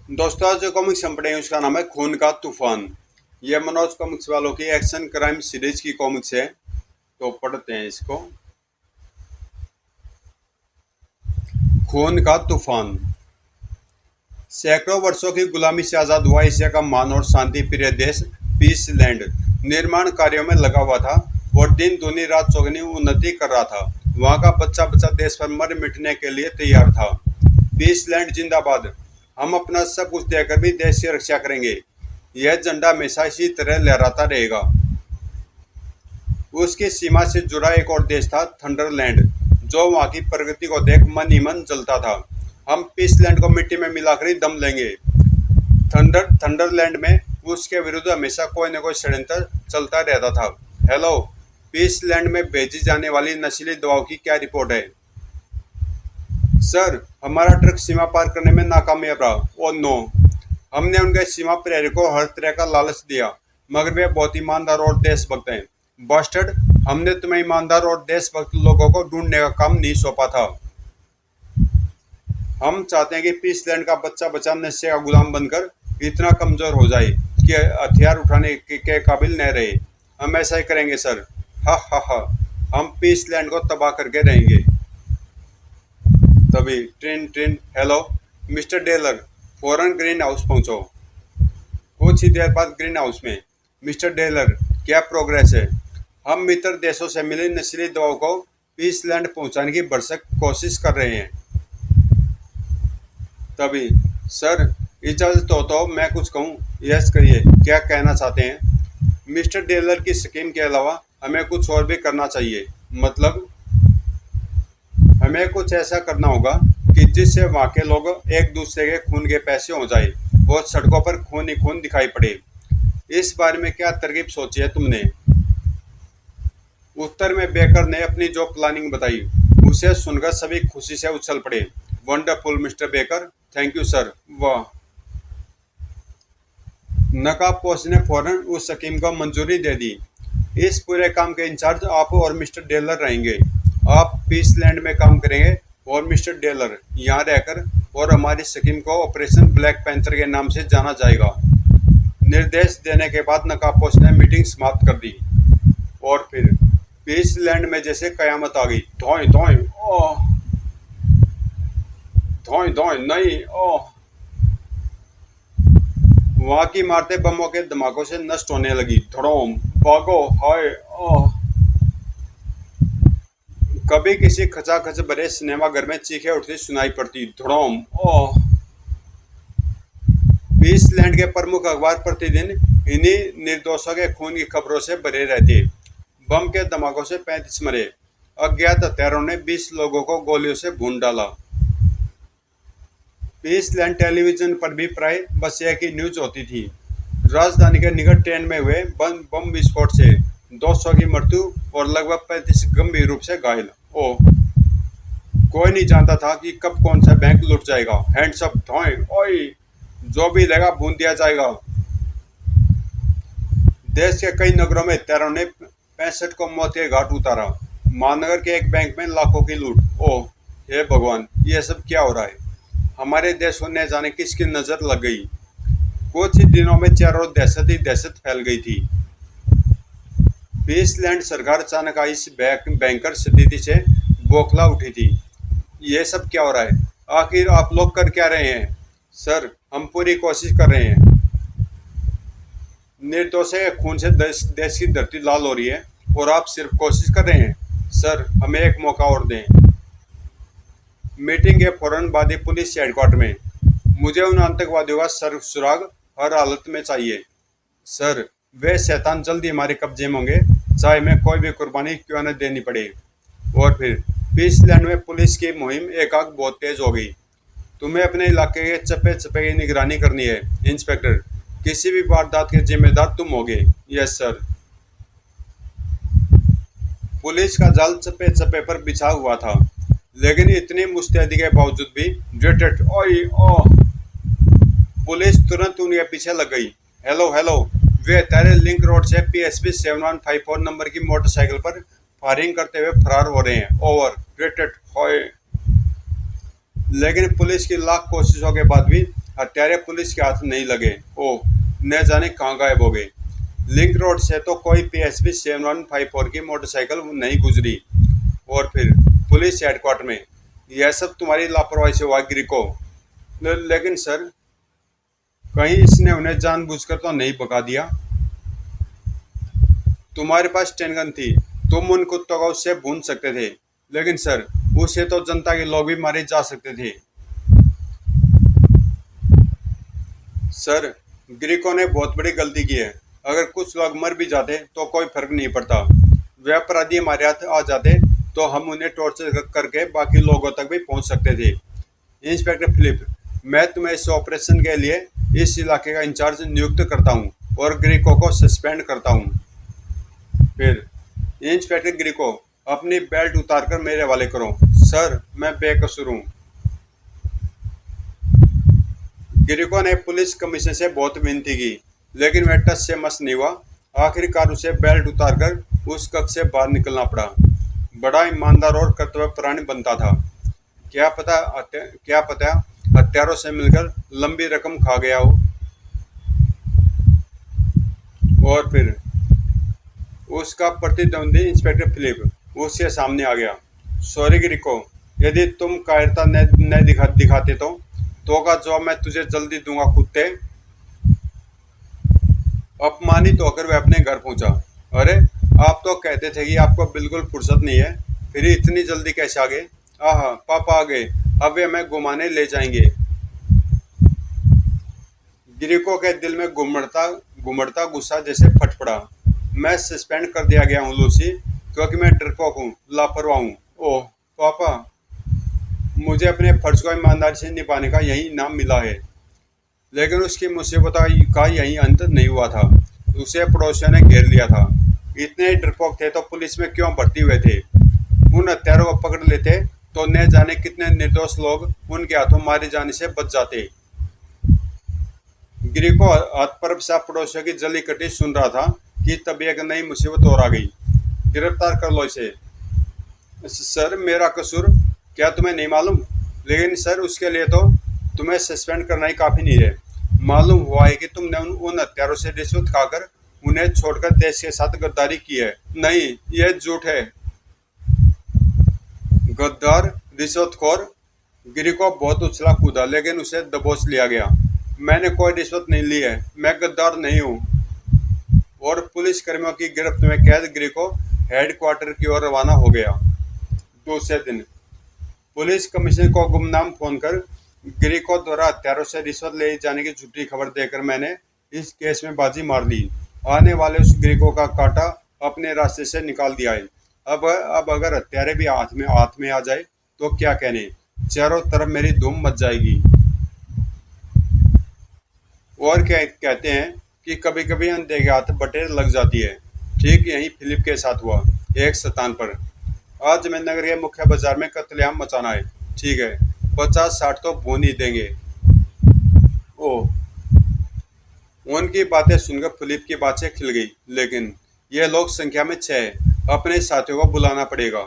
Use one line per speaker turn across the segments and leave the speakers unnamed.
दोस्तों, आज जो कॉमिक्स हम पढ़ेंगे उसका नाम है खून का तूफान। ये मनोज कॉमिक्स वालों की एक्शन क्राइम सीरीज की कॉमिक्स है। तो पढ़ते हैं इसको। खून का तूफान। सैकड़ों वर्षों की गुलामी से आजाद हुआ एशिया का मान और शांति प्रिय देश पीस लैंड निर्माण कार्यों में लगा हुआ था और दिन दूनी रात चौगनी उन्नति कर रहा था। वहां का बच्चा बच्चा देश पर मर मिटने के लिए तैयार था। पीस लैंड जिंदाबाद। हम अपना सब कुछ देकर भी देश की रक्षा करेंगे। यह झंडा हमेशा इसी तरह लहराता रहेगा। उसकी सीमा से जुड़ा एक और देश था थंडरलैंड, जो वहां की प्रगति को देख मन ही मन जलता था। हम पीसलैंड को मिट्टी में मिलाकर ही दम लेंगे। थंडरलैंड में उसके विरुद्ध हमेशा कोई न कोई षड्यंत्र चलता रहता था। हेलो, पीसलैंड में भेजी जाने वाली नशीली दवाओं की क्या रिपोर्ट है? सर, हमारा ट्रक सीमा पार करने में नाकामयाब रहा। Oh no. हमने उनके सीमा प्रहरी को हर तरह का लालच दिया, मगर वे बहुत ईमानदार और देशभक्त हैं। बस्टर्ड, हमने तुम्हें ईमानदार और देशभक्त लोगों को ढूंढने का काम नहीं सौंपा था। हम चाहते हैं कि पीसलैंड का बच्चा बच्चा नशे का गुलाम बनकर इतना कमजोर हो जाए कि हथियार उठाने के काबिल न रहे। हम ऐसा ही करेंगे सर। हा हा हा। हम पीसलैंड को तबाह करके रहेंगे। तभी train train hello mister dealer, फौरन ग्रीन हाउस पहुंचो। कुछ ही देर बाद ग्रीन हाउस में। मिस्टर डेलर, क्या प्रोग्रेस है? हम मित्र देशों से मिली नस्ली दवाओं को पीसलैंड पहुंचाने की भरसक कोशिश कर रहे हैं। तभी सर, इजाजत हो तो मैं कुछ कहूँ? यस कहिए, क्या कहना चाहते हैं? मिस्टर डेलर की स्कीम के अलावा हमें कुछ और भी करना चाहिए। मतलब? हमें कुछ ऐसा करना होगा कि जिससे वहाँ के लोग एक दूसरे के खून के पैसे हो जाए और सड़कों पर खून ही खून दिखाई पड़े। इस बारे में क्या तरकीब सोची है तुमने? उत्तर में बेकर ने अपनी जो प्लानिंग बताई उसे सुनकर सभी खुशी से उछल पड़े। Wonderful mister baker, thank you sir. वाह। नकाबपोश ने फौरन उस स्कीम को मंजूरी दे दी। इस पूरे काम के इंचार्ज आप और मिस्टर डेलर रहेंगे। आप पीसलैंड में काम करेंगे और मिस्टर डेलर यहाँ रहकर, और हमारी स्कीम को ऑपरेशन ब्लैक पैंथर के नाम से जाना जाएगा। निर्देश देने के बाद नकाबपोश ने मीटिंग समाप्त कर दी और फिर पीसलैंड में जैसे कयामत आ गई। धोए धोए ओह, धोए धोए नहीं ओह। वहां की इमारतें बमों के धमाकों से नष्ट होने लगी। धड़ोम, भागो, हाय ओह। कभी किसी खचाखच भरे सिनेमा घर में चीखें उठती सुनाई पड़ती। धड़ोम ओह। पीसलैंड के प्रमुख अखबार प्रतिदिन इन्हीं निर्दोषों के खून की खबरों से भरे रहते। बम के धमाकों से 35 मरे। अज्ञात हत्यारों ने 20 लोगों को गोलियों से भून डाला। पीसलैंड टेलीविजन पर भी प्राय बस एक ही न्यूज होती थी। राजधानी के निकट ट्रेन में हुए बम विस्फोट से 200 की मृत्यु और लगभग 35 गंभीर रूप से घायल। ओ, कोई नहीं जानता था कि कब कौन सा बैंक लुट जाएगा। हैंड्स अप, धोए ओए। जो भी लगा भून दिया जाएगा। देश के कई नगरों में हत्यारों ने 65 को मौत के घाट उतारा। महानगर के एक बैंक में लाखों की लूट। ओह हे भगवान, ये सब क्या हो रहा है? हमारे देश को न जाने किसकी नजर लग गई। कुछ ही दिनों में चारों ओर दहशत ही दहशत फैल गई थी। पीसलैंड सरकार अचानक आई इस भयंकर स्थिति से बौखला उठी थी। ये सब क्या हो रहा है? आखिर आप लोग कर क्या रहे हैं? सर, हम पूरी कोशिश कर रहे हैं। निर्दोषों के खून से देश की धरती लाल हो रही है और आप सिर्फ कोशिश कर रहे हैं। सर, हमें एक मौका और दें। मीटिंग के फौरन बाद ही पुलिस हेडक्वार्टर में। मुझे उन आतंकवादियों का सुराग हर हालत में चाहिए। सर, वे शैतान जल्दी हमारे कब्जे में होंगे, चाहे हमें कोई भी कुर्बानी क्यों न देनी पड़े। और फिर पीसलैंड में पुलिस की मुहिम एकाएक बहुत तेज हो गई। तुम्हें अपने इलाके के चप्पे चप्पे की निगरानी करनी है इंस्पेक्टर। किसी भी वारदात के जिम्मेदार तुम होगे। Yes sir. पुलिस का जाल चप्पे चप्पे पर बिछा हुआ था, लेकिन इतनी मुस्तैदी के बावजूद भी ड्रेटेड ओए ओह। पुलिस तुरंत उनके पीछे लग गई। हेलो हेलो, वे हत्यारे लिंक रोड से PSP 7154 नंबर की मोटरसाइकिल पर फायरिंग करते हुए फरार हो रहे हैं। ओवर, ड्रेटेड होए। लेकिन पुलिस की लाख कोशिशों के बाद भी हत्यारे पुलिस के हाथ नहीं लगे। ओह, न जाने कहाँ गायब हो गए। लिंक रोड से तो कोई PSP 7154 की मोटरसाइकिल नहीं गुजरी। और फिर पुलिस हेडक्वार्टर में, यह सब तुम्हारी लापरवाही से हुआ ग्रीको। लेकिन सर, कहीं इसने उन्हें जानबूझकर तो नहीं भगा दिया? तुम्हारे पास 10 गन थी, तुम उन कुत्तों को उससे भून सकते थे। लेकिन सर, उससे तो जनता के लोग भी मारे जा सकते थे। सर, ग्रीको ने बहुत बड़ी गलती की है। अगर कुछ लोग मर भी जाते तो कोई फर्क नहीं पड़ता। वे अपराधी हमारे हाथ आ जाते तो हम उन्हें टॉर्चर करके बाकी लोगों तक भी पहुंच सकते थे। इंस्पेक्टर फिलिप, मैं तुम्हें इस ऑपरेशन के लिए इस इलाके का इंचार्ज नियुक्त करता हूँ और ग्रीको को सस्पेंड करता हूँ। फिर इंस्पेक्टर ग्रीको, अपनी बेल्ट उतारकर मेरे हवाले करो। सर, मैं बेकसूर हूँ। ग्रीको ने पुलिस कमिश्नर से बहुत विनती की, लेकिन वह टस से मस नहीं हुआ। आखिरकार उसे बेल्ट उतारकर उस कक्ष से बाहर निकलना पड़ा। बड़ा ईमानदार और कर्तव्यपरायण बनता था। क्या पता हत्यारों से मिलकर लंबी रकम खा गया हो। और फिर उसका प्रतिद्वंदी इंस्पेक्टर फिलिप उसके सामने आ गया। सॉरी ग्रीको, यदि तुम कायरता न दिखाते तो का जवाब मैं तुझे जल्दी दूंगा कुत्ते। अपमानित होकर वह अपने घर पहुंचा। अरे, आप तो कहते थे कि आपको बिल्कुल फुर्सत नहीं है, फिर इतनी जल्दी कैसे आ गए? आह, पापा आ गए, अब वे हमें घुमाने ले जाएंगे। ग्रीको के दिल में घुमड़ता घुमड़ता गुस्सा जैसे फट पड़ा। मैं सस्पेंड कर दिया गया हूँ लूसी, क्योंकि मैं डरपोक हूँ, लापरवाह हूँ। ओह पापा, मुझे अपने फर्ज को ईमानदारी से निभाने का यही इनाम मिला है। लेकिन उसकी मुसीबत का यही अंत नहीं हुआ था। उसे पड़ोसियों ने घेर लिया था। इतने डरपोक थे तो पुलिस में क्यों भर्ती हुए थे? उन हत्यारों को पकड़ लेते तो न जाने कितने निर्दोष लोग उनके हाथों मारे जाने से बच जाते। ग्रीको हतप्रभ सा पड़ोसियों की जली कटी सुन रहा था कि तभी एक नई मुसीबत और आ गई। गिरफ्तार कर लो इसे। सर, मेरा कसूर क्या तुम्हें नहीं मालूम? लेकिन सर, उसके लिए तो तुम्हें सस्पेंड करना ही काफी नहीं है। मालूम हुआ है कि तुमने उन हत्यारों से रिश्वत खाकर उन्हें छोड़कर देश के साथ गद्दारी की है। नहीं, यह झूठ है। गद्दार, रिश्वतखोर। ग्रीको बहुत उछला कूदा, लेकिन उसे दबोच लिया गया। मैंने कोई रिश्वत नहीं ली है, मैं गद्दार नहीं हूँ। और पुलिस कर्मियों की गिरफ्त में कैद ग्रीको हेडक्वार्टर की ओर रवाना हो गया। दूसरे दिन पुलिस कमिश्नर को गुमनाम फोन कर ग्रीको द्वारा हत्यारों से रिश्वत ले जाने की झूठी खबर देकर मैंने इस केस में बाजी मार ली। आने वाले उस ग्रीको का कांटा अपने रास्ते से निकाल दिया है। अब अगर हत्यारे भी हाथ में आ जाए तो क्या कहने, चारों तरफ मेरी धूम मच जाएगी। और क्या कहते हैं कि कभी कभी अंधे के हाथ बटेर लग जाती है। ठीक यही फिलिप के साथ हुआ। एक स्थान पर आज मैं नगर के मुख्य बाजार में कत्लेआम मचाना है। ठीक है, 50-60 तो भून ही देंगे। ओह, उनकी बातें सुनकर फिलिप की बातें खिल गई। लेकिन ये लोग संख्या में 6 है, अपने साथियों को बुलाना पड़ेगा।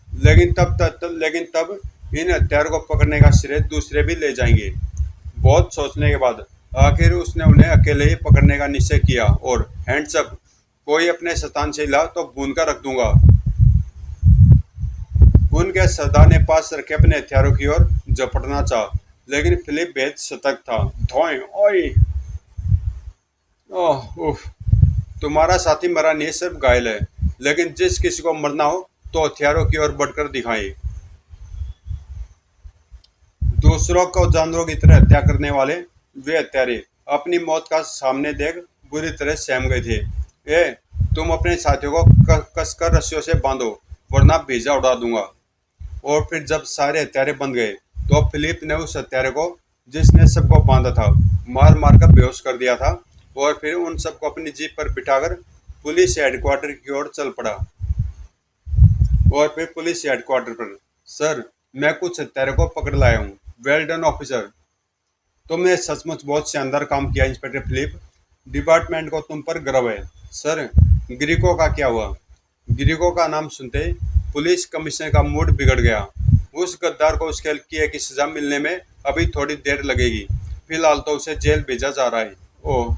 लेकिन तब इन हत्यारों को पकड़ने का श्रेय दूसरे भी ले जाएंगे। बहुत सोचने के बाद आखिर उसने उन्हें अकेले ही पकड़ने का निश्चय किया और हैंड्स अप, कोई अपने स्थान से हिला तो भून कर रख दूंगा। उनके सरदार ने पास रखे अपने हथियारों की ओर झपटना चाहा, लेकिन फिलिप बेहद सतर्क था। धोएं, ओए, ओह, उफ, तुम्हारा साथी मरा नहीं, सिर्फ घायल है। लेकिन जिस किसी को मरना हो तो हथियारों की ओर बढ़कर दिखाएं। दूसरों को जानवरों की तरह हत्या करने वाले वे हत्यारे अपनी मौत का सामने देख बुरी तरह सहम गए थे। तुम अपने साथियों को कसकर रस्सियों से बांधो, वरना भेजा उड़ा दूंगा। और फिर जब सारे हत्यारे बंध गए तो फिलिप ने उस हत्यारे को, जिसने सबको बांधा था, मार मार कर बेहोश कर दिया था। और फिर उन सबको अपनी जीप पर बिठाकर पुलिस हेडक्वार्टर की ओर चल पड़ा। और फिर पुलिस हेडक्वार्टर पर, सर, मैं कुछ हत्यारे को पकड़ लाया हूँ। वेल डन ऑफिसर, तुमने सचमुच बहुत शानदार काम किया इंस्पेक्टर फिलिप। डिपार्टमेंट को तुम पर गर्व है। सर, ग्रीको का क्या हुआ? ग्रीको का नाम सुनते ही पुलिस कमिश्नर का मूड बिगड़ गया। उस गद्दार को उसके किए की सजा मिलने में अभी थोड़ी देर लगेगी। फिलहाल तो उसे जेल भेजा जा रहा है। ओह।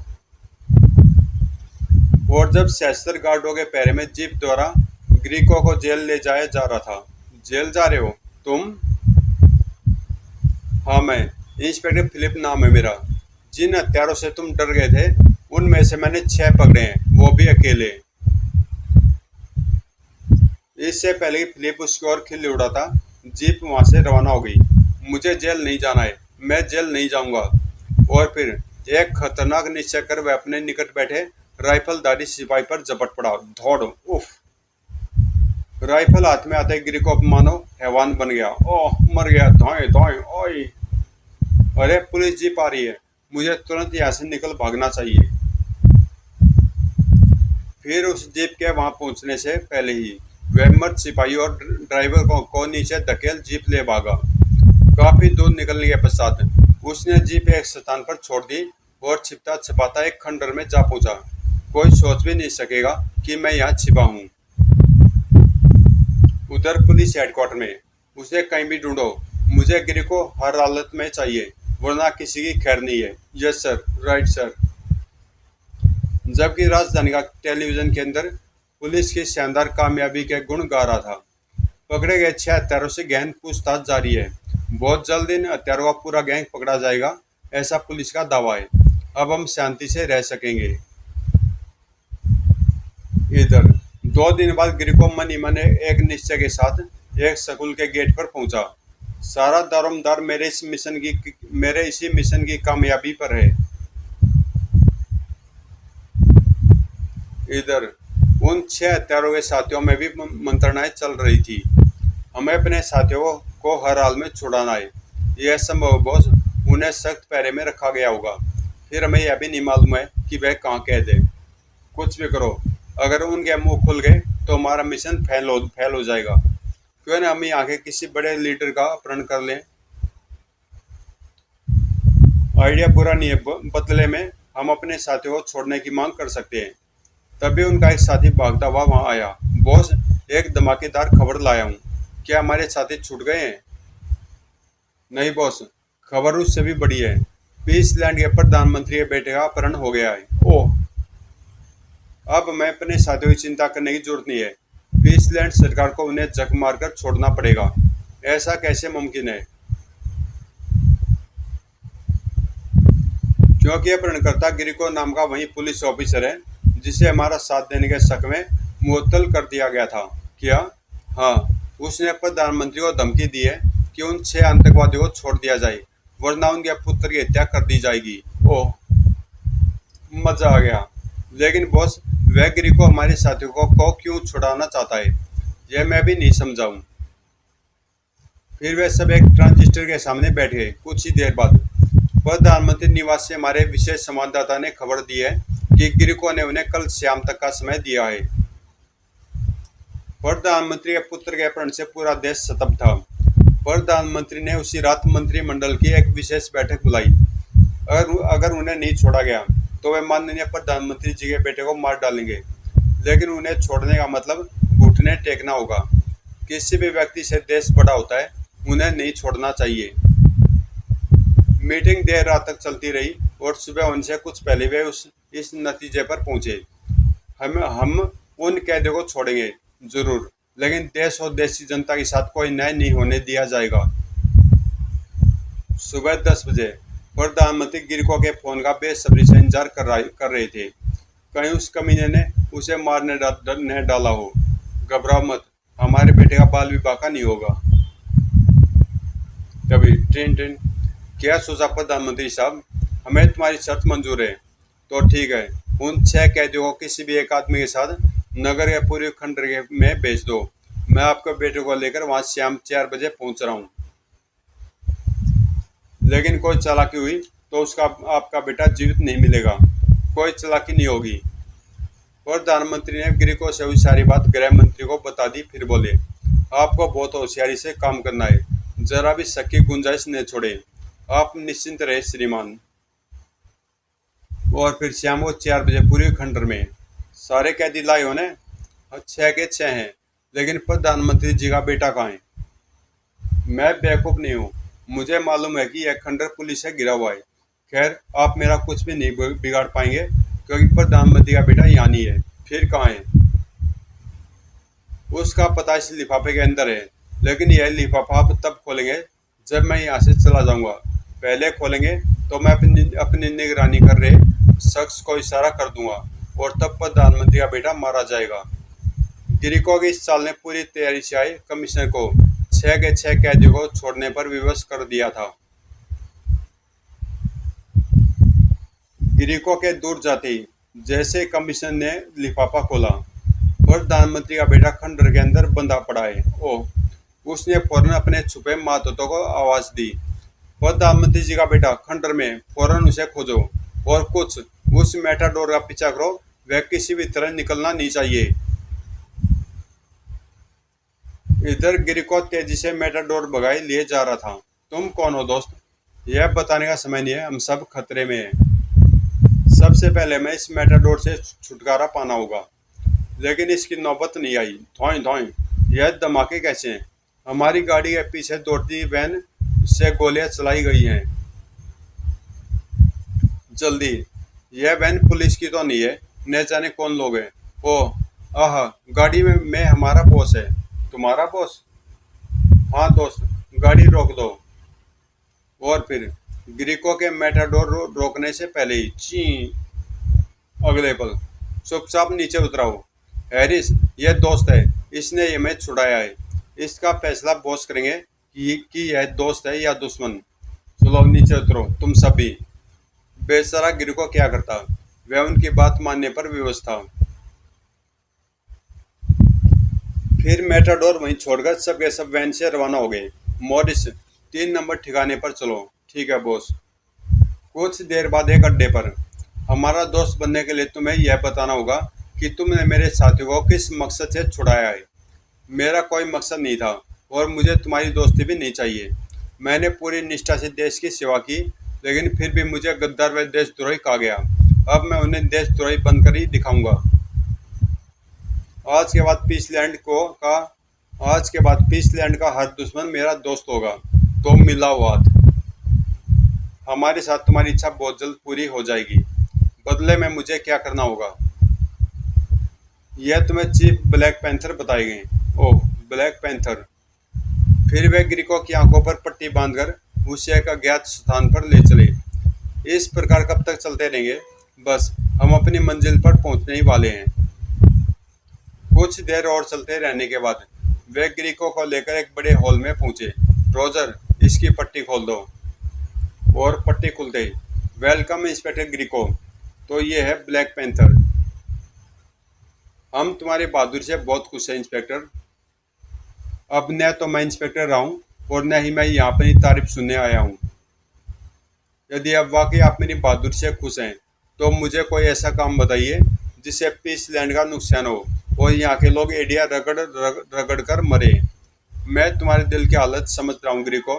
और जब सशस्त्र गार्डों के पहरे में जीप द्वारा ग्रीको को जेल ले जाया जा रहा था। जेल जा रहे हो तुम? हाँ, मैं इंस्पेक्टर फिलिप नाम है मेरा। जिन हत्यारों से तुम डर गए थे उनमें से मैंने 6 पकड़े हैं, वो भी अकेले। इससे पहले कि फिलिप उसकी ओर खिल्ली उड़ा था, जीप वहां से रवाना हो गई। मुझे जेल नहीं जाना है, मैं जेल नहीं जाऊंगा। और फिर एक खतरनाक निश्चय कर वह अपने निकट बैठे राइफलधारी सिपाही पर झपट पड़ा। धौड़। उफ। राइफल हाथ में आते ही गिरी को मानो हैवान बन गया। ओह, मर गया। धाए धाए ओए। अरे, पुलिस जीप आ रही है, मुझे तुरंत यहाँ से निकल भागना चाहिए। फिर उस जीप के वहां पहुंचने से पहले ही वह मर्द सिपाही और ड्राइवर को नीचे धकेल जीप ले भागा। काफी दूर निकलने के पश्चात उसने जीप एक स्थान पर छोड़ दी और छिपता छिपाता एक खंडर में जा पहुंचा। कोई सोच भी नहीं सकेगा कि मैं यहाँ छिपा हूँ। उधर पुलिस हेडक्वार्टर में, उसे कहीं भी ढूंढो, मुझे गिरी को हर हालत में चाहिए, वरना किसी की खैर नहीं है। Yes sir, right sir. जबकि राजधानी का टेलीविजन के अंदर पुलिस की शानदार कामयाबी के गुण गा रहा था। पकड़े गए 6 हत्यारों से गहन पूछताछ जारी है। बहुत जल्द इन हत्यारों का पूरा गैंग पकड़ा जाएगा, ऐसा पुलिस का दावा है। अब हम शांति से रह सकेंगे। इधर 2 दिन बाद गिरी को मन ही मन एक निश्चय के साथ एक स्कूल के गेट पर पहुंचा। सारा दारोमदार मेरे इसी मिशन की कामयाबी पर है। इधर उन 6 हत्यारों के साथियों में भी मंत्रणाएं चल रही थी। हमें अपने साथियों को हर हाल में छुड़ाना है। यह संभव बॉस, उन्हें सख्त पहरे में रखा गया होगा। फिर हमें यह भी नहीं मालूम है कि वह कहाँ कैद है। कुछ भी करो, अगर उनके मुंह खुल गए तो हमारा मिशन फेल हो जाएगा। क्यों ना हम यहाँ के किसी बड़े लीडर का अपहरण कर लें। आइडिया बुरा नहीं है। बदले में हम अपने साथियों को छोड़ने की मांग कर सकते हैं। तभी उनका एक साथी भागता हुआ वहां आया। बॉस, एक धमाकेदार खबर लाया हूँ। क्या हमारे साथी छूट गए हैं? नहीं बॉस, खबर उससे भी बड़ी है। पीसलैंड के प्रधानमंत्री के बेटे का अपहरण हो गया है। ओह। अब मैं अपने साथियों की चिंता करने की जरूरत नहीं है। पीसलैंड सरकार को उन्हें जख मारकर छोड़ना पड़ेगा। ऐसा कैसे मुमकिन है? क्योंकि अपहरणकर्ता गिरिको नाम का वही पुलिस ऑफिसर है जिसे हमारा साथ देने के शक में मुअत्तल कर दिया गया था। क्या? हाँ, उसने प्रधानमंत्री को धमकी दी है कि उन 6 आतंकवादियों को छोड़ दिया जाए, वरना उनके पुत्र की हत्या कर दी जाएगी। ओह, मजा आ गया। लेकिन बॉस, वह गिरिको हमारे साथियों को क्यों छुड़ाना चाहता है, यह मैं भी नहीं समझाऊं। फिर वे सब एक ट्रांजिस्टर के सामने बैठ गए। कुछ ही देर बाद प्रधानमंत्री निवास से हमारे विशेष संवाददाता ने खबर दी है कि गिरिको ने उन्हें कल शाम तक का समय दिया है। प्रधानमंत्री के पुत्र के अपहरण से पूरा देश स्तब्ध था। प्रधानमंत्री ने उसी रात मंत्रिमंडल की एक विशेष बैठक बुलाई। अगर उन्हें नहीं छोड़ा गया तो वे माननीय प्रधानमंत्री जी के बेटे को मार डालेंगे। लेकिन उन्हें छोड़ने का मतलब घुटने टेकना होगा। किसी भी व्यक्ति से देश बड़ा होता है, उन्हें नहीं छोड़ना चाहिए। मीटिंग देर रात तक चलती रही और सुबह होने से कुछ पहले वे इस नतीजे पर पहुंचे। हम उन कैदियों को छोड़ेंगे जरूर, लेकिन देश और देश की जनता के साथ कोई न्याय नहीं होने दिया जाएगा। सुबह 10 बजे प्रधानमंत्री गिरको के फोन का बेसब्री से इंतजार कर रहे थे। कहीं उस कमीने ने उसे मारने न डाला हो। घबराओ मत, हमारे बेटे का बाल विवाह का नहीं होगा। तभी ट्रेन ट्रेन। क्या सोचा प्रधानमंत्री साहब? हमें तुम्हारी शर्त मंजूर है। तो ठीक है, उन 6 कैदियों को किसी भी एक आदमी के साथ नगर के पूर्वी खंडर में भेज दो। मैं आपके बेटे को लेकर वहां शाम 4 बजे पहुंच रहा हूँ। लेकिन कोई चालाकी हुई तो उसका आपका बेटा जीवित नहीं मिलेगा। कोई चालाकी नहीं होगी। प्रधानमंत्री ने गिरिको से हुई सारी बात गृह मंत्री को बता दी। फिर बोले, आपको बहुत होशियारी से काम करना है, जरा भी शक की गुंजाइश न छोड़े। आप निश्चिंत रहे श्रीमान। और फिर शाम को 4 बजे पूर्वी खंडर में सारे कैदी लाए होने। 6 के 6 हैं, लेकिन प्रधानमंत्री जी का बेटा कहाँ है? मैं बेवकूफ नहीं हूँ। मुझे मालूम है कि यह खंडर पुलिस से गिरा हुआ है। खैर, आप मेरा कुछ भी नहीं बिगाड़ पाएंगे, क्योंकि प्रधानमंत्री का बेटा यहाँ नहीं है। फिर कहाँ है? उसका पता इस लिफाफे के अंदर है, लेकिन यह लिफाफा आप तब खोलेंगे जब मैं यहाँ से चला जाऊंगा। पहले खोलेंगे तो मैं अपनी अपनी निगरानी कर रहे शख्स को इशारा कर दूंगा, और तब प्रधानमंत्री का बेटा मारा जाएगा। गिरिको की इस चाल ने पूरी तैयारी से आए कमिश्नर को 6 के 6 कैदियों को छोड़ने पर विवश कर दिया था। गिरिको के दूर जाते ही जैसे कमिश्नर ने लिफाफा खोला, प्रधानमंत्री का बेटा खंडर के अंदर बंधा पड़ा है। ओह! उसने फौरन अपने छुपे मातहतों को आवाज दी, प्रधानमंत्री जी का बेटा खंडर में, फौरन उसे खोजो और कुछ उस मेटाडोर का पीछा करो, वह किसी भी तरह निकलना नहीं चाहिए। इधर गिरिको तेजी से मेटाडोर भगाए लिए जा रहा था। तुम कौन हो दोस्त? यह बताने का समय नहीं है, हम सब खतरे में हैं। सबसे पहले मैं इस मेटाडोर से छुटकारा पाना होगा, लेकिन इसकी नौबत नहीं आई। धोएं धोएं, यह धमाके कैसे हैं? हमारी गाड़ी के पीछे दौड़ती वैन से गोलियां चलाई गई हैं। जल्दी, यह वैन पुलिस की तो नहीं है, न जाने कौन लोग हैं। ओह, आह, गाड़ी में हमारा बॉस है। तुम्हारा बॉस? हाँ दोस्त, गाड़ी रोक दो। और फिर ग्रीको के मेटाडोर रोकने से पहले ही ची, अगले पल चुपचाप नीचे उतराओ। हैरिस, यह दोस्त है, इसने हमें छुड़ाया है। इसका फैसला बॉस करेंगे कि यह दोस्त है या दुश्मन। चलो नीचे उतरो तुम सभी। बेचारा ग्रीको क्या करता, वह उनकी बात मानने पर विवश था। फिर मेटाडोर वहीं छोड़कर सब के सब वैन से रवाना हो गए। मॉरिस, 3 नंबर ठिकाने पर चलो। ठीक है बॉस। कुछ देर बाद एक अड्डे पर, हमारा दोस्त बनने के लिए तुम्हें यह बताना होगा कि तुमने मेरे साथियों को किस मकसद से छुड़ाया है। मेरा कोई मकसद नहीं था, और मुझे तुम्हारी दोस्ती भी नहीं चाहिए। मैंने पूरी निष्ठा से देश की सेवा की, लेकिन फिर भी मुझे गद्दार व देशद्रोही कहा गया। अब मैं उन्हें देशद्रोही बनकर ही दिखाऊंगा। आज के बाद पीसलैंड का हर दुश्मन मेरा दोस्त होगा। तो मिलाओ हाथ। हमारे साथ तुम्हारी इच्छा बहुत जल्द पूरी हो जाएगी। बदले में मुझे क्या करना होगा, यह तुम्हें चीफ ब्लैक पैंथर बताएंगे। ओह, ब्लैक पैंथर। फिर वे ग्रीको की आंखों पर पट्टी बांधकर उसे एक अज्ञात स्थान पर ले चले। इस प्रकार कब तक चलते रहेंगे? बस हम अपनी मंजिल पर पहुंचने ही वाले हैं। कुछ देर और चलते रहने के बाद वे ग्रीको को लेकर एक बड़े हॉल में पहुंचे। रोजर, इसकी पट्टी खोल दो। और पट्टी खुलते ही, वेलकम इंस्पेक्टर ग्रीको। तो ये है ब्लैक पैंथर। हम तुम्हारी बहादुरी से बहुत खुश हैं इंस्पेक्टर। अब न तो मैं इंस्पेक्टर रहा हूँ, और न ही मैं यहाँ अपनी तारीफ सुनने आया हूँ। यदि अब वाकई आप मेरी बहादुरी से खुश हैं, तो मुझे कोई ऐसा काम बताइए जिससे पीसलैंड का नुकसान हो और यहाँ के लोग एडिया रगड़ कर मरे। मैं तुम्हारे दिल की हालत समझ रहा हूँ ग्रीको।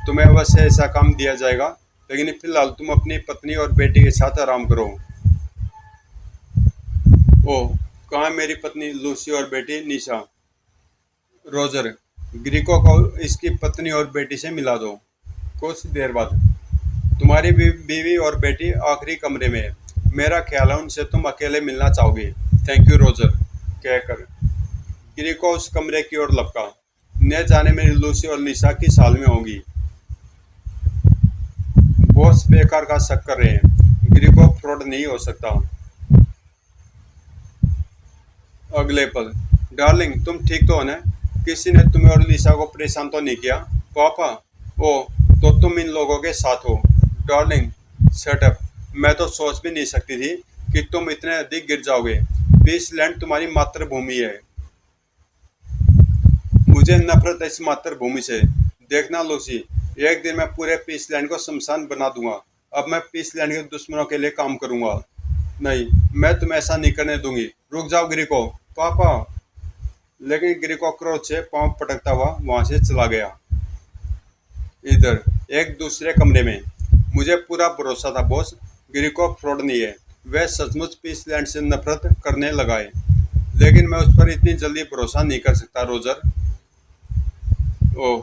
तुम्हें अवश्य ऐसा काम दिया जाएगा, लेकिन फिलहाल तुम अपनी पत्नी और बेटी के साथ आराम करो। ओह, कहाँ मेरी पत्नी लूसी और बेटी निशा? रोजर, ग्रीको को इसकी पत्नी और बेटी से मिला दो। कुछ देर बाद, तुम्हारी बीवी और बेटी आखिरी कमरे में है। मेरा ख्याल है उनसे तुम अकेले मिलना चाहोगे। थैंक यू रोजर, कहकर ग्रीको उस कमरे की ओर लपका। न जाने मेरी लूसी और निशा किस हाल में होंगी। बॉस बेकार का शक कर रहे हैं, ग्रीको फ्रॉड नहीं हो सकता। अगले पल, डार्लिंग तुम ठीक तो हो ना? किसी ने तुम्हें और लिसा को परेशान तो नहीं किया? पापा? ओह, तो तुम इन लोगों के साथ हो। Darling shut up. मैं तो सोच भी नहीं सकती थी कि तुम इतने अधिक गिर जाओगे। पीसलैंड तुम्हारी मातृभूमि है। मुझे नफरत है इस मातृभूमि से। देखना लूसी, एक दिन मैं पूरे पीसलैंड को शमशान बना दूंगा। अब मैं पीसलैंड के दुश्मनों के लिए काम करूंगा। नहीं, मैं तुम्हें ऐसा नहीं करने दूंगी। रुक जाओ ग्रीको। पापा। लेकिन ग्रीको क्रोध से पांव पटकता हुआ वहां से चला गया। इधर एक दूसरे कमरे में, मुझे पूरा भरोसा था बॉस, ग्रीको फ्रॉड नहीं है। वह सचमुच पीसलैंड से नफरत करने लगा है, लेकिन मैं उस पर इतनी जल्दी भरोसा नहीं कर सकता रोजर। ओह,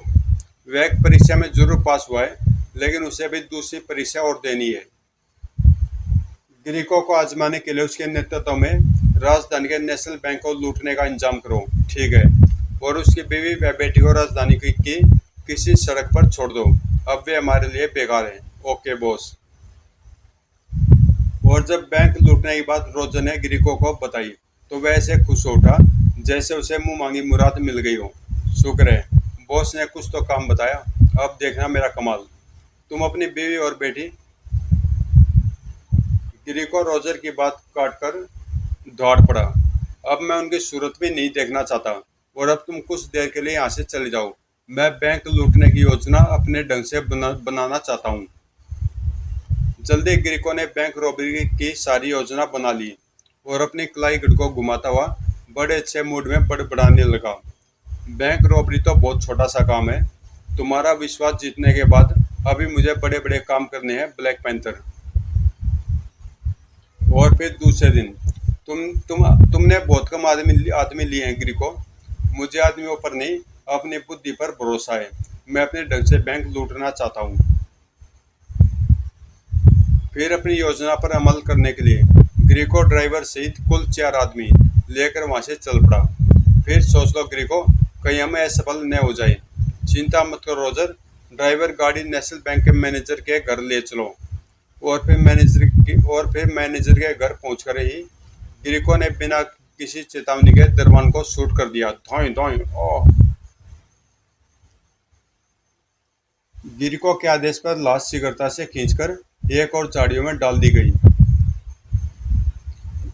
वह एक परीक्षा में जरूर पास हुआ है, लेकिन उसे अभी दूसरी परीक्षा और देनी है। ग्रीको को आजमाने के लिए उसके नेतृत्व में राजधानी के नेशनल बैंक को लूटने का इंतजाम करो, ठीक है। और उसकी बीवी व बेटी को राजधानी की किसी सड़क पर छोड़ दो। अब वे हमारे लिए बेकार हैं। Okay boss. और जब बैंक लूटने की बात रोजर ने ग्रीको को बताई तो वह ऐसे खुश हो उठा जैसे उसे मुंह मांगी मुराद मिल गई हो। शुक्र है, बॉस ने कुछ तो काम बताया। अब देखना मेरा कमाल। तुम अपनी बीवी और बेटी। ग्रीको रोजर की बात काटकर दौड़ पड़ा। अब मैं उनकी सूरत भी नहीं देखना चाहता, और अब तुम कुछ देर के लिए यहाँ से चले जाओ। मैं बैंक लूटने की योजना अपने ढंग से बनाना चाहता हूँ। जल्दी ग्रीको ने बैंक रॉबरी की सारी योजना बना ली और अपनी कलाई गढ़ को घुमाता हुआ बड़े अच्छे मूड में बड़बड़ाने लगा। बैंक रॉबरी तो बहुत छोटा सा काम है। तुम्हारा विश्वास जीतने के बाद अभी मुझे बड़े बड़े काम करने हैं, ब्लैक पैंथर। और फिर दूसरे दिन तुमने बहुत कम आदमी लिए हैं ग्रीको। मुझे आदमियों पर नहीं, अपनी बुद्धि पर भरोसा है। मैं अपने ढंग से बैंक लूटना चाहता हूँ। फिर अपनी योजना पर अमल करने के लिए ग्रीको ड्राइवर सहित कुल 4 आदमी लेकर वहां से चल पड़ा। फिर सोच लो ग्रीको, कहीं हमें असफल न हो जाए। चिंता मत करो रोजर, ड्राइवर गाड़ी नेशनल बैंक के मैनेजर के घर ले चलो। और फिर मैनेजर के घर पहुंचकर ही ग्रीको ने बिना किसी चेतावनी के दरवान को शूट कर दिया। धोई धोई ओह। ग्रीको के आदेश पर लाश शीघ्रता से खींचकर एक और झाड़ियों में डाल दी गई।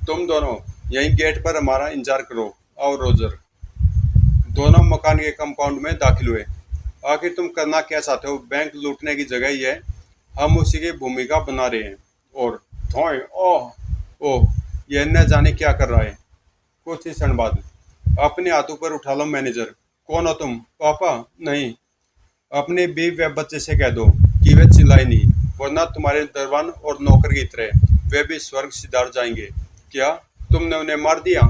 तुम दोनों यहीं गेट पर हमारा इंतजार करो। आओ रोजर। दोनों मकान के कंपाउंड में दाखिल हुए। आखिर तुम करना क्या चाहते हो? बैंक लूटने की जगह ही है, हम उसी की भूमिका बना रहे हैं। और धोए ओह ओह, यह न जाने क्या कर रहा है। कुछ ही क्षण बाद अपने हाथों पर उठा लो मैनेजर। कौन हो तुम? पापा? नहीं। अपने बीवी व बच्चे से कह दो कि वे चिल्लाए नहीं, वरना तुम्हारे दरबान और नौकर की तरह वे भी स्वर्ग सिधार जाएंगे। क्या तुमने उन्हें मार दिया?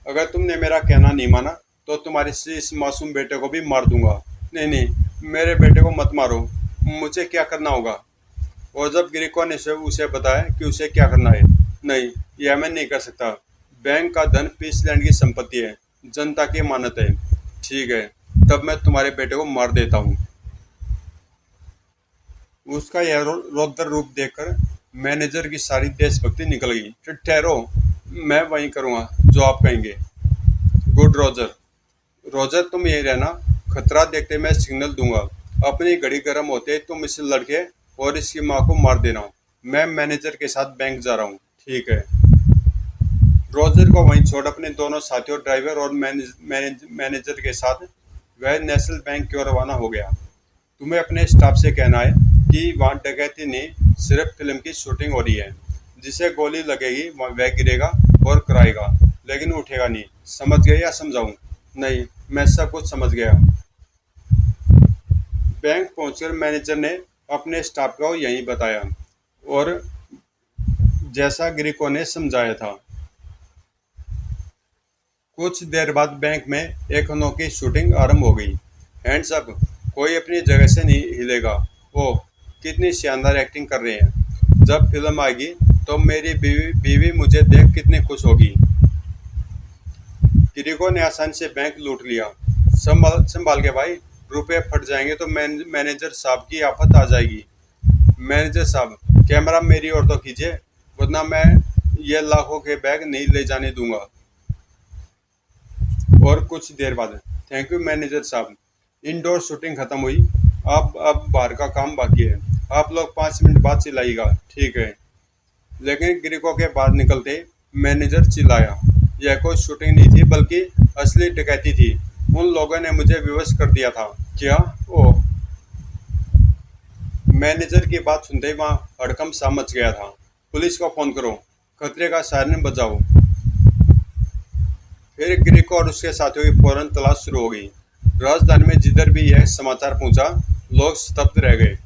अगर तुमने मेरा कहना नहीं माना तो तुम्हारे इस मासूम बेटे को भी मार दूंगा। नहीं नहीं, मेरे बेटे को मत मारो। मुझे क्या करना होगा? और जब ग्रीको ने उसे बताया कि उसे क्या करना है। नहीं, यह मैं नहीं कर सकता। बैंक का धन पीसलैंड की संपत्ति है, जनता की अमानत है। ठीक है, तब मैं तुम्हारे बेटे को मार देता हूँ। उसका यह रौद्र रूप देखकर मैनेजर की सारी देशभक्ति निकल गई। फिर ठहरो, मैं वही करूँगा जो आप कहेंगे। Good Roger. रोजर तुम यही रहना, खतरा देखते मैं सिग्नल दूंगा। अपनी घड़ी गर्म होते तुम इस लड़के और इसकी माँ को मार देना। मैं मैनेजर के साथ बैंक जा रहा हूँ। ठीक है। रोजर को वहीं छोड़ अपने दोनों साथियों ड्राइवर और मैनेजर के साथ वह नेशनल बैंक की ओर रवाना हो गया। तुम्हें अपने स्टाफ से कहना है कि वहाँ डकैती नहीं, सिर्फ फिल्म की शूटिंग हो रही है। जिसे गोली लगेगी वह गिरेगा और कराएगा, लेकिन उठेगा नहीं। समझ गए या समझाऊं? नहीं, मैं सब कुछ समझ गया। बैंक पहुंचकर मैनेजर ने अपने स्टाफ को यही बताया और जैसा ग्रीको ने समझाया था। कुछ देर बाद बैंक में एक अनोखी शूटिंग आरंभ हो गई। हैंड्स अप, कोई अपनी जगह से नहीं हिलेगा। ओह, कितनी शानदार एक्टिंग कर रहे हैं। जब फिल्म आएगी तो मेरी बीवी मुझे देख कितनी खुश होगी। ग्रीको ने आसानी से बैंक लूट लिया। संभाल संभाल के भाई, रुपए फट जाएंगे तो मैनेजर साहब की आफत आ जाएगी। मैनेजर साहब, कैमरा मेरी ओर तो खींचिए, वरना मैं ये लाखों के बैग नहीं ले जाने दूंगा। और कुछ देर बाद, थैंक यू मैनेजर साहब। इंडोर शूटिंग खत्म हुई। अब बाहर का काम बाकी है। आप लोग 5 मिनट बाद चिल्लाइएगा। ठीक है। लेकिन ग्रीको के बाहर निकलते मैनेजर चिल्लाया, यह कोई शूटिंग नहीं थी बल्कि असली डकैती थी। उन लोगों ने मुझे विवश कर दिया था। क्या? ओह। मैनेजर की बात सुनते ही वहां हड़कंप सा मच गया था। पुलिस को फोन करो, खतरे का सायरन बजाओ। फिर ग्रीको और उसके साथियों की फौरन तलाश शुरू हो गई। राजधानी में जिधर भी यह समाचार पहुंचा, लोग स्तब्ध रह गए।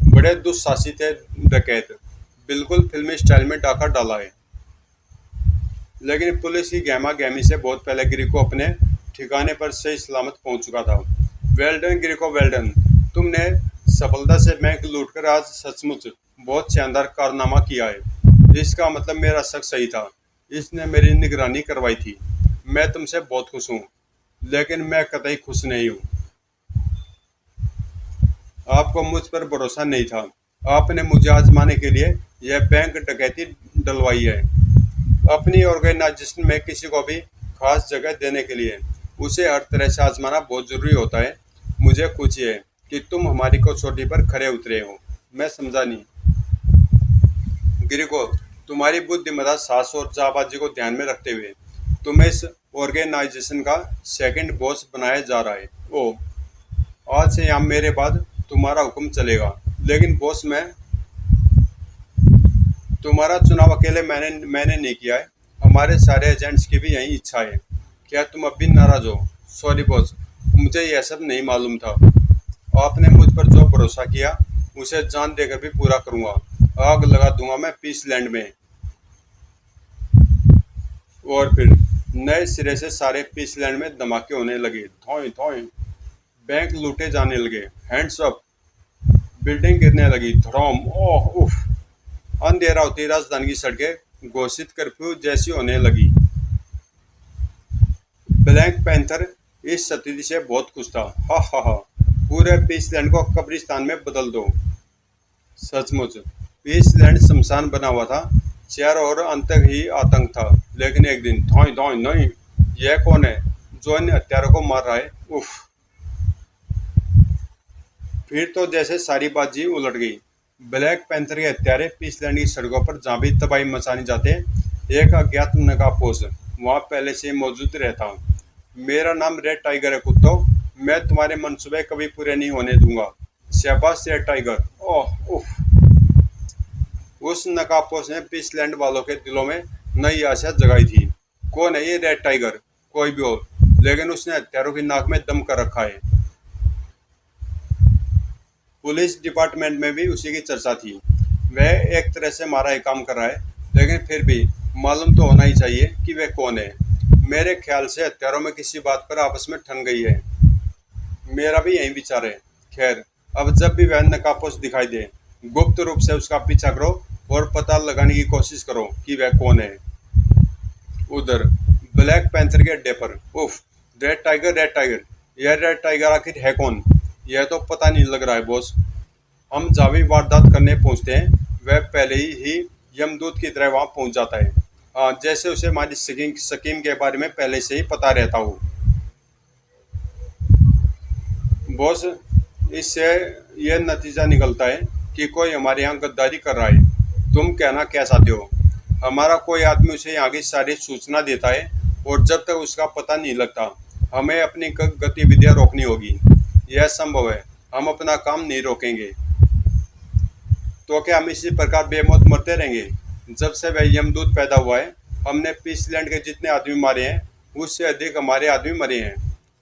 बड़े दुस्साहसी थे डकैत, बिल्कुल फिल्मी स्टाइल में डाका डाला है। लेकिन पुलिस की गहमा गहमी से बहुत पहले ग्रीको अपने ठिकाने पर सही सलामत पहुंच चुका था। वेल डन गिरिको, वेल डन। तुमने सफलता से बैंक लूटकर आज सचमुच बहुत शानदार कारनामा किया है। इसका मतलब मेरा शक सही था। इसने मेरी निगरानी करवाई थी। मैं तुमसे बहुत खुश हूँ, लेकिन मैं कतई खुश नहीं हूँ। आपको मुझ पर भरोसा नहीं था। आपने मुझे आजमाने के लिए यह बैंक डकैती डलवाई है। अपनी ऑर्गेनाइजेशन में किसी को भी खास जगह देने के लिए उसे हर तरह से आजमाना बहुत जरूरी होता है। मुझे खुशी है कि तुम हमारी कसौटी पर खरे उतरे हो। मैं समझा नहीं। गिरिको, तुम्हारी बुद्धिमत्ता, साहस और जाबाजी को ध्यान में रखते हुए तुम्हें इस ऑर्गेनाइजेशन का सेकंड बॉस बनाया जा रहा है। ओ, आज से यहाँ मेरे बाद तुम्हारा हुक्म चलेगा। लेकिन बॉस, मैं तुम्हारा चुनाव अकेले मैंने नहीं किया है। हमारे सारे एजेंट्स की भी यही इच्छा है। क्या तुम अब भी नाराज हो? सॉरी बॉस, मुझे यह सब नहीं मालूम था। आपने मुझ पर जो भरोसा किया उसे जान देकर भी पूरा करूंगा। आग लगा दूंगा मैं पीसलैंड में, और फिर नए सिरे से सारे पीसलैंड में धमाके होने लगे। थोई थोई, बैंक लूटे जाने लगे। हैंड्स अप, बिल्डिंग गिरने लगी। धड़ाम, ओह उफ। अंधेरा होती राजधानी की सड़कें घोषित कर्फ्यू जैसी होने लगी। ब्लैक पैंथर इस स्थिति से बहुत खुश था। हा हा हा, पूरे पीसलैंड को कब्रिस्तान में बदल दो। सचमुच पीसलैंड शमशान बना हुआ था। चारों ओर आतंक ही आतंक था। लेकिन एक दिन धोई धोई नहीं, यह कौन है जो इन हत्यारों को मार रहा है? उफ। फिर तो जैसे सारी बाजी उलट गई। ब्लैक पैंथर के हत्यारे पीसलैंड की सड़कों पर जहाँ भी तबाही मचाने जाते, एक अज्ञात नकाबपोश वहां पहले से मौजूद रहता। मेरा नाम रेड टाइगर है कुत्तो। मैं तुम्हारे मंसूबे कभी पूरे नहीं होने दूंगा। शाबाश रेड टाइगर। ओह उफ। उस नकाबपोश ने पीसलैंड वालों के दिलों में नई आशा जगाई थी। कौन है ये रेड टाइगर? कोई भी हो, लेकिन उसने हत्यारों की नाक में दम कर रखा है। पुलिस डिपार्टमेंट में भी उसी की चर्चा थी। वह एक तरह से हमारा ही काम कर रहा है, लेकिन फिर भी मालूम तो होना ही चाहिए कि वह कौन है। मेरे ख्याल से हत्यारों में किसी बात पर आपस में ठन गई है। मेरा भी यही विचार है। खैर, अब जब भी वह नकाबपोश दिखाई दे, गुप्त रूप से उसका पीछा करो और पता लगाने की कोशिश करो कि वह कौन है। उधर ब्लैक पैंथर के अड्डे पर, उफ। Red tiger, red tiger. यह रेड टाइगर आखिर है कौन? यह तो पता नहीं लग रहा है बॉस। हम जावी वारदात करने पहुंचते हैं, वह पहले ही यमदूत की तरह वहां पहुंच जाता है। हाँ, जैसे उसे हमारी स्कीम के बारे में पहले से ही पता रहता हो। बॉस, इससे यह नतीजा निकलता है कि कोई हमारे यहाँ गद्दारी कर रहा है। तुम कहना क्या चाहते हो? हमारा कोई आदमी उसे यहाँ की सारी सूचना देता है, और जब तक उसका पता नहीं लगता हमें अपनी गतिविधियां रोकनी होगी। यह संभव है। हम अपना काम नहीं रोकेंगे तो क्या हम इसी प्रकार बेमौत मरते रहेंगे? जब से वह यमदूत पैदा हुआ है, हमने पीसलैंड के जितने आदमी मारे हैं उससे अधिक हमारे आदमी मरे हैं।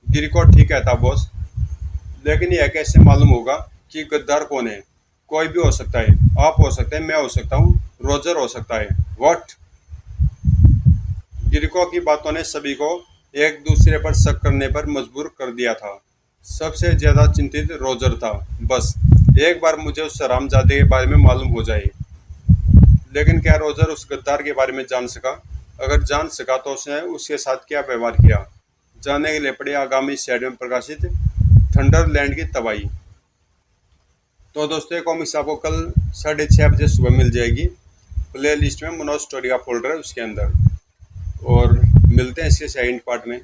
गिरिको ठीक कहता बॉस, लेकिन यह कैसे मालूम होगा कि गद्दार कौन है? कोई भी हो सकता है। आप हो सकते हैं, मैं हो सकता हूँ, रोजर हो सकता है। व्हाट? गिरिको की बातों ने सभी को एक दूसरे पर शक करने पर मजबूर कर दिया था। सबसे ज्यादा चिंतित रोजर था। बस एक बार मुझे उस हरामजादे के बारे में मालूम हो जाए। लेकिन क्या रोजर उस गद्दार के बारे में जान सका? अगर जान सका तो उसने उसके साथ क्या व्यवहार किया? जानने के लिए पड़े आगामी शेड में प्रकाशित थंडरलैंड की तबाही। तो दोस्तों, कॉमिक्स आपको कल 6:30 बजे सुबह मिल जाएगी। प्ले लिस्ट में मनोज स्टोरी का फोल्डर है, उसके अंदर। और मिलते हैं इसके सेकंड पार्ट में।